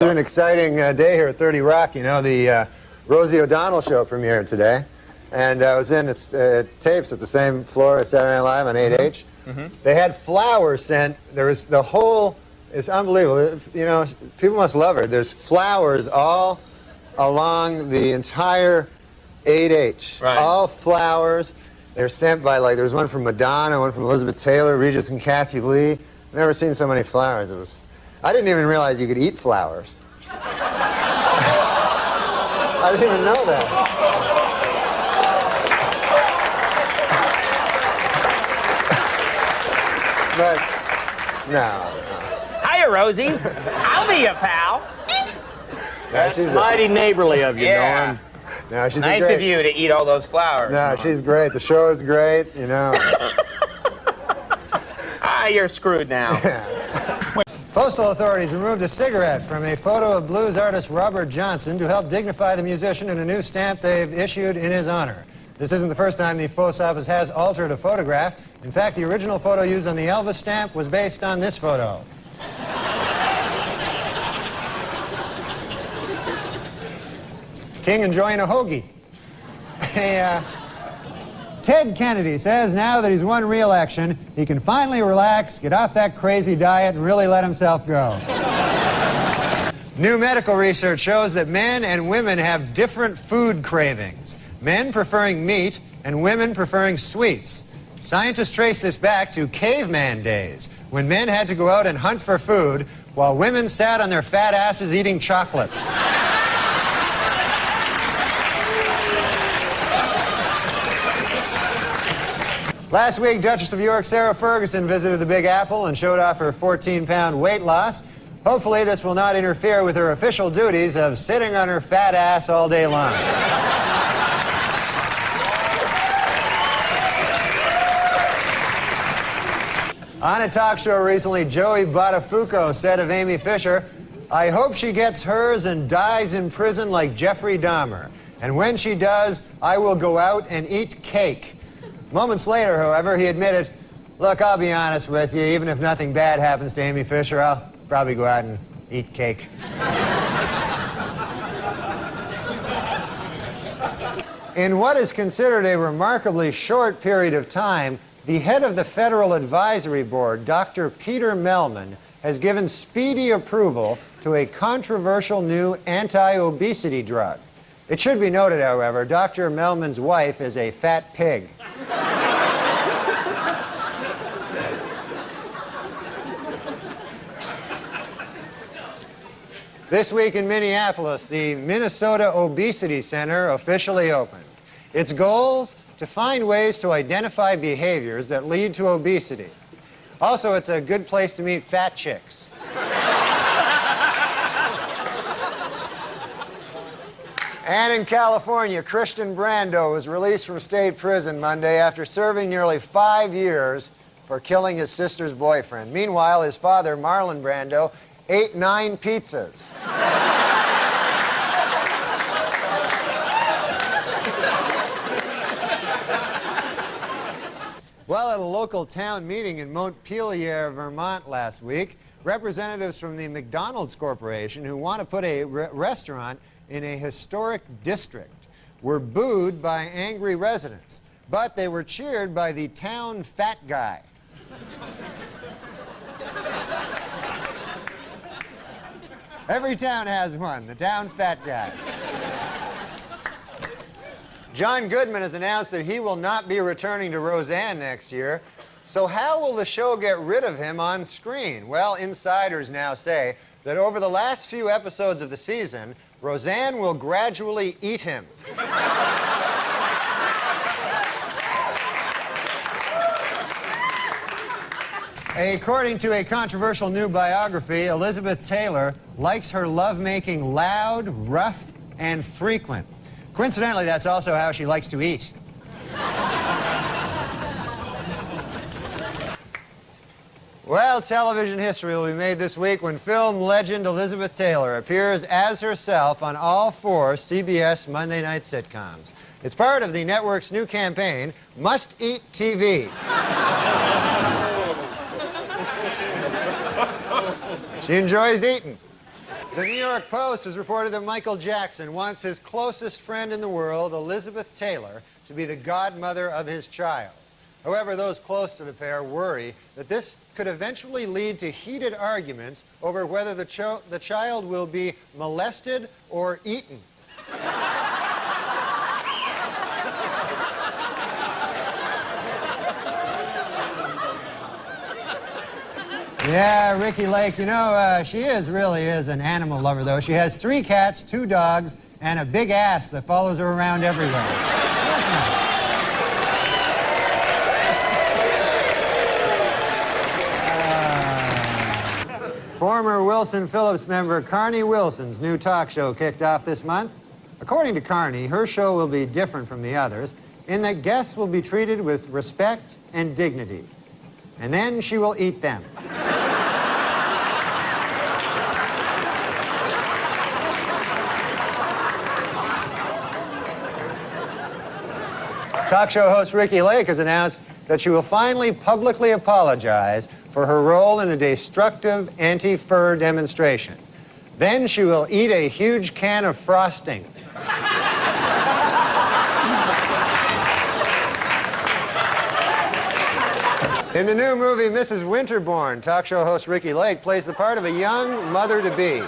It's an exciting day here at 30 Rock. You know, the Rosie O'Donnell show premiered today, and I was in its tapes at the same floor as Saturday Night Live on 8H. They had flowers sent. There was the whole, it's unbelievable. You know, people must love her. There's flowers all along the entire 8H. Right. All flowers. They're sent by, like, there's one from Madonna, one from Elizabeth Taylor, Regis and Kathy Lee. Never seen so many flowers. It was, I didn't even realize you could eat flowers. I didn't even know that. But, no. Hiya, Rosie. I'll be your pal. That's mighty neighborly of you, Norm. No, she's Nice of you to eat all those flowers. No, Norm. she's great. The show is great, you know. You're screwed now. Postal authorities removed a cigarette from a photo of blues artist Robert Johnson to help dignify the musician in a new stamp they've issued in his honor. This isn't the first time the post office has altered a photograph. In fact, the original photo used on the Elvis stamp was based on this photo. King enjoying a hoagie. Ted Kennedy says now that he's won re-election, he can finally relax, get off that crazy diet, and really let himself go. New medical research shows that men and women have different food cravings. Men preferring meat and women preferring sweets. Scientists trace this back to caveman days, when men had to go out and hunt for food, while women sat on their fat asses eating chocolates. Last week, Duchess of York Sarah Ferguson visited the Big Apple and showed off her 14-pound weight loss. Hopefully, this will not interfere with her official duties of sitting on her fat ass all day long. On a talk show recently, Joey Buttafuoco said of Amy Fisher, "I hope she gets hers and dies in prison like Jeffrey Dahmer. And when she does, I will go out and eat cake." Moments later, however, he admitted, "Look, I'll be honest with you, even if nothing bad happens to Amy Fisher, I'll probably go out and eat cake." In what is considered a remarkably short period of time, the head of the Federal Advisory Board, Dr. Peter Mellman, has given speedy approval to a controversial new anti-obesity drug. It should be noted, however, Dr. Mellman's wife is a fat pig. This week in Minneapolis, the Minnesota Obesity Center officially opened. Its goals? To find ways to identify behaviors that lead to obesity. Also, it's a good place to meet fat chicks. And in California, Christian Brando was released from state prison Monday after serving nearly 5 years for killing his sister's boyfriend. Meanwhile, his father, Marlon Brando, ate 9 pizzas. Well, at a local town meeting in Montpelier, Vermont last week, representatives from the McDonald's Corporation, who want to put a restaurant in a historic district, were booed by angry residents, but they were cheered by the town fat guy. Every town has one, the town fat guy. John Goodman has announced that he will not be returning to Roseanne next year. So how will the show get rid of him on screen? Well, insiders now say that over the last few episodes of the season, Roseanne will gradually eat him. According to a controversial new biography, Elizabeth Taylor likes her lovemaking loud, rough, and frequent. Coincidentally, that's also how she likes to eat. Well, television history will be made this week when film legend Elizabeth Taylor appears as herself on all 4 CBS Monday night sitcoms. It's part of the network's new campaign, Must Eat TV. She enjoys eating. The New York Post has reported that Michael Jackson wants his closest friend in the world, Elizabeth Taylor, to be the godmother of his child. However, those close to the pair worry that this could eventually lead to heated arguments over whether the child will be molested or eaten. Yeah, Ricky Lake, you know, she really is an animal lover, though. She has 3 cats, 2 dogs, and a big ass that follows her around everywhere. Former Wilson Phillips member Carney Wilson's new talk show kicked off this month. According to Carney, her show will be different from the others in that guests will be treated with respect and dignity. And then she will eat them. Talk show host Ricky Lake has announced that she will finally publicly apologize for her role in a destructive anti-fur demonstration. Then she will eat a huge can of frosting. In the new movie Mrs. Winterbourne, talk show host Ricky Lake plays the part of a young mother-to-be.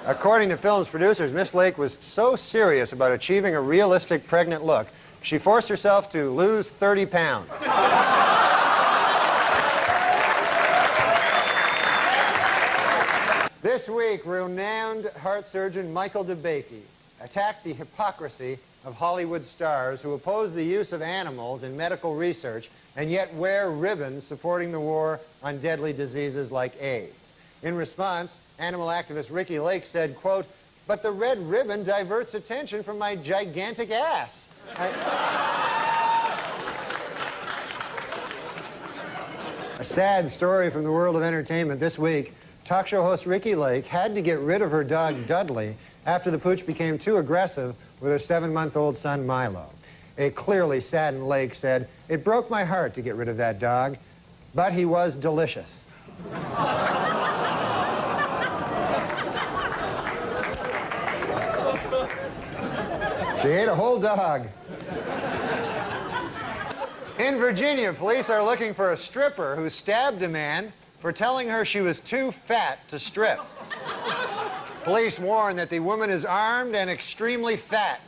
According to film's producers, Miss Lake was so serious about achieving a realistic pregnant look, she forced herself to lose 30 pounds. This week, renowned heart surgeon Michael DeBakey attacked the hypocrisy of Hollywood stars who oppose the use of animals in medical research and yet wear ribbons supporting the war on deadly diseases like AIDS. In response, animal activist Ricky Lake said, quote, "But the red ribbon diverts attention from my gigantic ass." A sad story from the world of entertainment this week. Talk show host Ricky Lake had to get rid of her dog Dudley after the pooch became too aggressive with her 7-month-old son Milo. A clearly saddened Lake said, "It broke my heart to get rid of that dog, but he was delicious." She ate a whole dog. In Virginia, police are looking for a stripper who stabbed a man for telling her she was too fat to strip. Police warn that the woman is armed and extremely fat.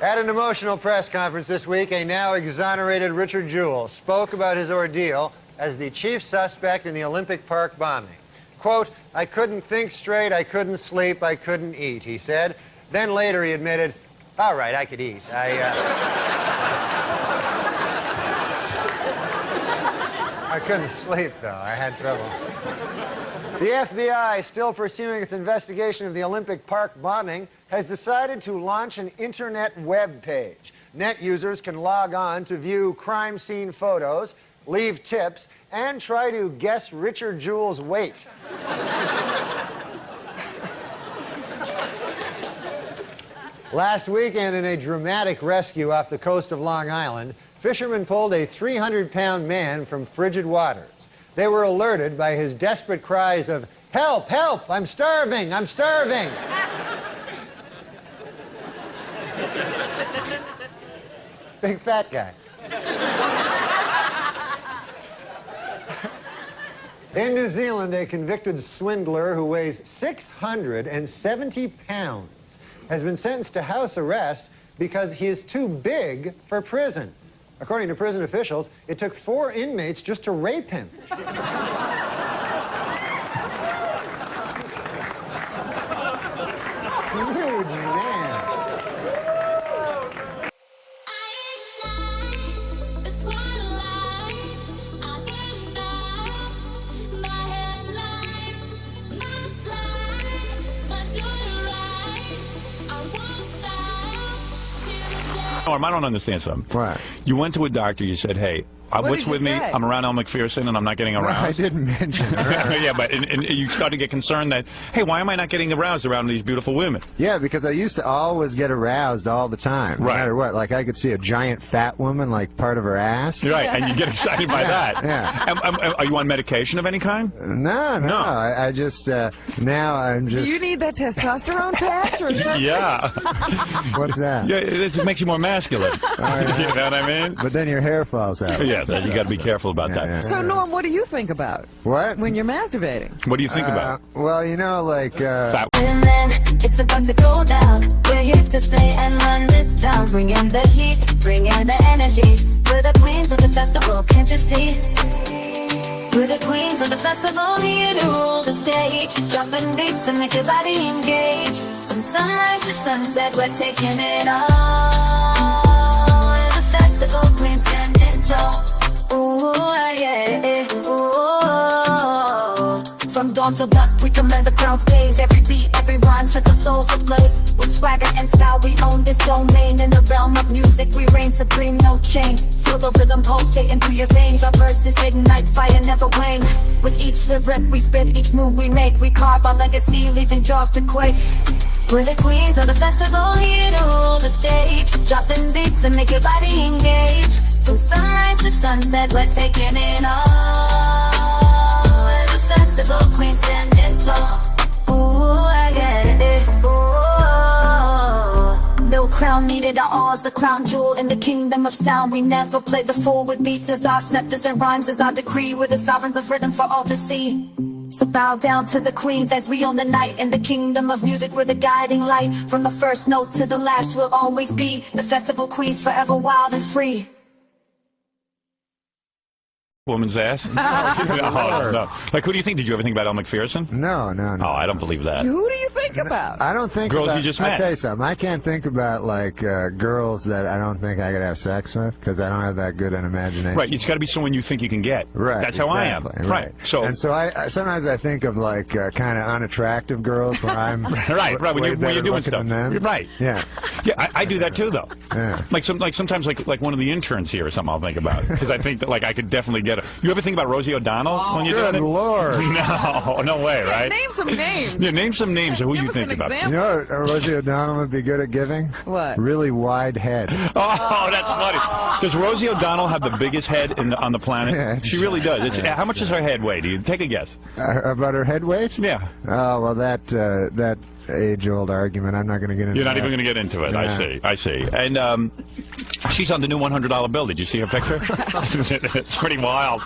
At an emotional press conference this week, a now exonerated Richard Jewell spoke about his ordeal as the chief suspect in the Olympic Park bombing. Quote, "I couldn't think straight, I couldn't sleep, I couldn't eat," he said. Then later he admitted, "All right, I could eat. I couldn't sleep, though. I had trouble." The FBI, still pursuing its investigation of the Olympic Park bombing, has decided to launch an internet web page. Net users can log on to view crime scene photos, leave tips, and try to guess Richard Jewell's weight. Last weekend, in a dramatic rescue off the coast of Long Island, fishermen pulled a 300-pound man from frigid waters. They were alerted by his desperate cries of, "Help, help, I'm starving, I'm starving." Big fat guy. In New Zealand, a convicted swindler who weighs 670 pounds has been sentenced to house arrest because he is too big for prison. According to prison officials, it took 4 inmates just to rape him. Huge man. Norm, I don't understand something. Right. You went to a doctor, you said, "Hey, what's with me? I'm around Elle McPherson and I'm not getting aroused. I didn't mention her. Yeah, but and you start to get concerned that, hey, why am I not getting aroused around these beautiful women? Yeah, because I used to always get aroused all the time, no matter what. Like, I could see a giant fat woman, like, part of her ass. Right, and you get excited by that. Yeah. Are you on medication of any kind? No. I just, now I'm just... Do you need that testosterone patch or something? Yeah. What's that? Yeah, it makes you more masculine. Yeah. You know what I mean? But then your hair falls out. Yeah, you got to be careful about that. Yeah. So, Norm, what do you think about What? when you're masturbating? What do you think about? Well, you know, like... It's about to go down. We're here to stay and run this town. Bring in the heat, bring in the energy. We're the queens of the festival, can't you see? We're the queens of the festival, here to rule the stage. Dropping beats and make your body engage. From sunrise to sunset, we're taking it all. We're the festival queens standing tall. Ooh, yeah, ooh. From dawn till dusk, we command the crowd's gaze. Every beat, every rhyme sets our souls ablaze. With swagger and style, we own this domain. In the realm of music, we reign supreme, no chain. Feel the rhythm pulsating through your veins. Our verses ignite, fire never wane. With each lyric we spit, each move we make, we carve our legacy, leaving jaws to quake. We're the queens of the festival, here to rule the stage. Dropping beats and make your body engage. From sunrise to sunset, we're taking it all. Festival queen standing tall. Ooh, I get it. Ooh. No crown needed, our all's the crown jewel in the kingdom of sound. We never play the fool with beats as our scepters and rhymes as our decree. We're the sovereigns of rhythm for all to see. So bow down to the queens as we own the night. In the kingdom of music, we're the guiding light. From the first note to the last, we'll always be the festival queens, forever wild and free. Woman's ass? No. Like, who do you think? Did you ever think about Elle McPherson? No. Oh, I don't believe that. Who do you think about? I don't think girls about... you just met. I'll tell you something. I can't think about, like, girls that I don't think I could have sex with, because I don't have that good an imagination. Right, it's got to be someone you think you can get. Right. That's how I am. Right. So I sometimes I think of, like, kind of unattractive girls where I'm... right, when you're doing stuff. Right. Yeah. Yeah, I do that too, though. Yeah. Sometimes one of the interns here or something I'll think about, because I think that, like, I could definitely get her. You ever think about Rosie O'Donnell when you're doing it? Good Lord. No way, right? Name some names. Yeah, name some names of who you think about. You know what Rosie O'Donnell would be good at giving? What? Really wide head. Oh, that's funny. Does Rosie O'Donnell have the biggest head on the planet? Yeah, she really does. How much does her head weigh? Do you take a guess? About her head weight? Yeah. Oh, well, that age-old argument, I'm not going to get into. You're not even going to get into it. Yeah. I see. And she's on the new $100 bill. Did you see her picture? It's pretty wild.